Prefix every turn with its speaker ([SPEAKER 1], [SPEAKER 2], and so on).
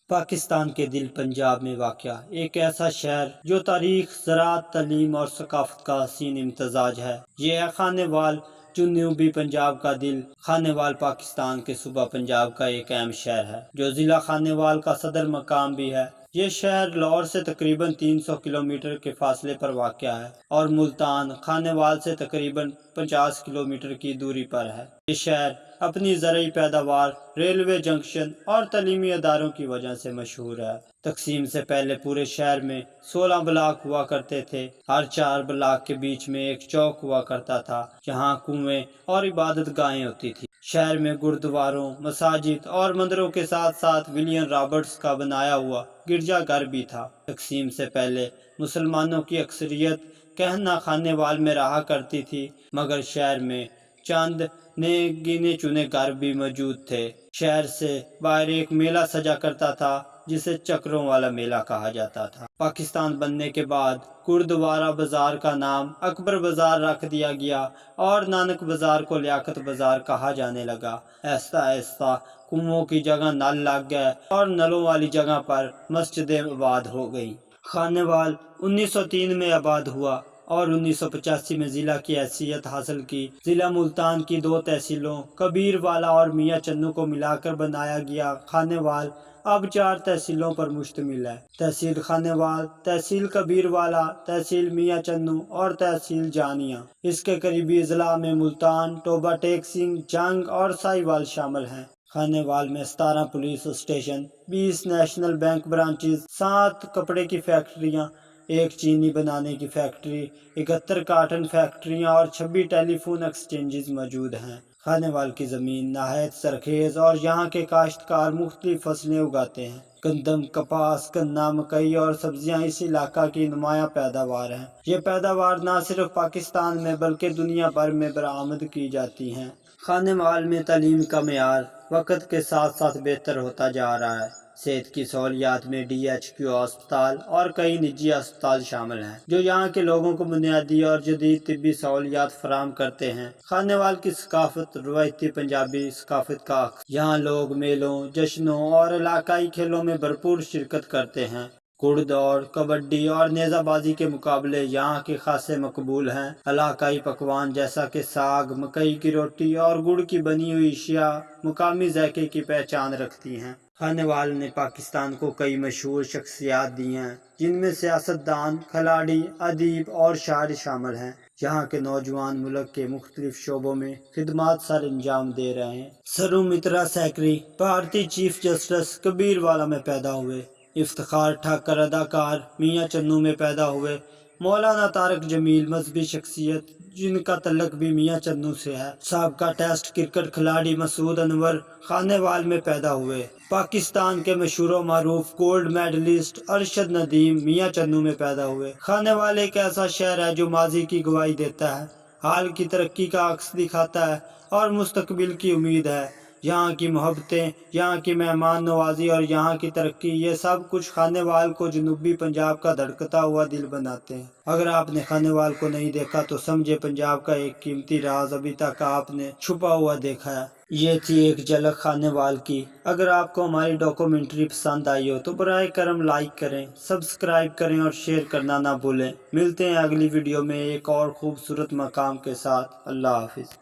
[SPEAKER 1] پاکستان کے دل پنجاب میں واقع ایک ایسا شہر جو تاریخ، زراعت، تعلیم اور ثقافت کا حسین امتزاج ہے۔ یہ ہے خانے وال، جنوبی پنجاب کا دل۔ خانے وال پاکستان کے صوبہ پنجاب کا ایک اہم شہر ہے جو ضلع خانے وال کا صدر مقام بھی ہے۔ یہ شہر لاہور سے تقریباً 300 کلومیٹر کے فاصلے پر واقع ہے اور ملتان خانے وال سے تقریباً 50 کلومیٹر کی دوری پر ہے۔ یہ شہر اپنی زرعی پیداوار، ریلوے جنکشن اور تعلیمی اداروں کی وجہ سے مشہور ہے۔ تقسیم سے پہلے پورے شہر میں 16 بلاک ہوا کرتے تھے۔ ہر 4 بلاک کے بیچ میں ایک چوک ہوا کرتا تھا جہاں کنویں اور عبادت گاہیں ہوتی تھی۔ شہر میں گردواروں، مساجد اور مندروں کے ساتھ ساتھ ولیم رابرٹس کا بنایا ہوا گرجا گھر بھی تھا۔ تقسیم سے پہلے مسلمانوں کی اکثریت کہنا خانے وال میں رہا کرتی تھی، مگر شہر میں چند گنے چنے گھر بھی موجود تھے۔ شہر سے باہر ایک میلہ سجا کرتا تھا جسے چکروں والا میلہ کہا جاتا تھا۔ پاکستان بننے کے بعد گردوارہ بازار کا نام اکبر بازار رکھ دیا گیا اور نانک بازار کو لیاقت بازار کہا جانے لگا۔ آہستہ آہستہ کنووں کی جگہ نل لگ گئے اور نلوں والی جگہ پر مسجدیں آباد ہو گئیں۔ خانے وال 1903 میں آباد ہوا اور 1985 میں ضلع کی حیثیت حاصل کی۔ ضلع ملتان کی 2 تحصیلوں کبیر والا اور میاں چنو کو ملا کر بنایا گیا خانے وال اب 4 تحصیلوں پر مشتمل ہے: تحصیل خانے وال، تحصیل کبیر والا، تحصیل میاں چنو اور تحصیل جانیاں۔ اس کے قریبی اضلاع میں ملتان، ٹوبہ ٹیک سنگھ، جنگ اور سائی وال شامل ہیں۔ خانے وال میں 17 police station, 20 national bank branches, 7 کپڑے کی فیکٹریاں، 1 چینی بنانے کی فیکٹری، 71 کاٹن فیکٹریاں اور 26 ٹیلی فون ایکسچینجز موجود ہیں۔ خانے وال کی زمین نہایت زرخیز اور یہاں کے کاشتکار مختلف فصلیں اگاتے ہیں۔ گندم، کپاس، گنا، مکئی اور سبزیاں اس علاقہ کی نمایاں پیداوار ہیں۔ یہ پیداوار نہ صرف پاکستان میں بلکہ دنیا بھر میں برآمد کی جاتی ہیں۔ خانے وال میں تعلیم کا معیار وقت کے ساتھ ساتھ بہتر ہوتا جا رہا ہے۔ صحت کی سہولیات میں DHQ ہسپتال اور کئی نجی ہسپتال شامل ہیں جو یہاں کے لوگوں کو بنیادی اور جدید طبی سہولیات فراہم کرتے ہیں۔ خانے وال کی ثقافت روایتی پنجابی ثقافت کا عکس۔ یہاں لوگ میلوں، جشنوں اور علاقائی کھیلوں میں بھرپور شرکت کرتے ہیں۔ گھڑ دوڑ، کبڈی اور نیزہ بازی کے مقابلے یہاں کے خاصے مقبول ہیں۔ علاقائی پکوان جیسا کہ ساگ، مکئی کی روٹی اور گڑ کی بنی ہوئی اشیاء مقامی ذائقے کی پہچان رکھتی ہیں۔ خانے وال نے پاکستان کو کئی مشہور شخصیات دی ہیں جن میں سیاستدان، کھلاڑی، ادیب اور شاعر شامل ہیں۔ یہاں کے نوجوان ملک کے مختلف شعبوں میں خدمات سر انجام دے رہے ہیں۔ سرومترا سیکری بھارتی چیف جسٹس کبیر والا میں پیدا ہوئے۔ افتخار ٹھاکر اداکار میاں چنو میں پیدا ہوئے۔ مولانا طارق جمیل مذہبی شخصیت جن کا تعلق بھی میاں چنو سے ہے۔ سابقہ ٹیسٹ کرکٹ کھلاڑی مسعود انور خانے وال میں پیدا ہوئے۔ پاکستان کے مشہور و معروف گولڈ میڈلسٹ ارشد ندیم میاں چنو میں پیدا ہوئے۔ خانے وال ایک ایسا شہر ہے جو ماضی کی گواہی دیتا ہے، حال کی ترقی کا عکس دکھاتا ہے اور مستقبل کی امید ہے۔ یہاں کی محبتیں، یہاں کی مہمان نوازی اور یہاں کی ترقی، یہ سب کچھ خانے وال کو جنوبی پنجاب کا دھڑکتا ہوا دل بناتے ہیں۔ اگر آپ نے خانے وال کو نہیں دیکھا تو سمجھے پنجاب کا ایک قیمتی راز ابھی تک آپ نے چھپا ہوا دیکھا ہے۔ یہ تھی ایک جھلک خانے وال کی۔ اگر آپ کو ہماری ڈاکومنٹری پسند آئی ہو تو برائے کرم لائک کریں، سبسکرائب کریں اور شیئر کرنا نہ بھولیں۔ ملتے ہیں اگلی ویڈیو میں ایک اور خوبصورت مقام کے ساتھ۔ اللہ حافظ۔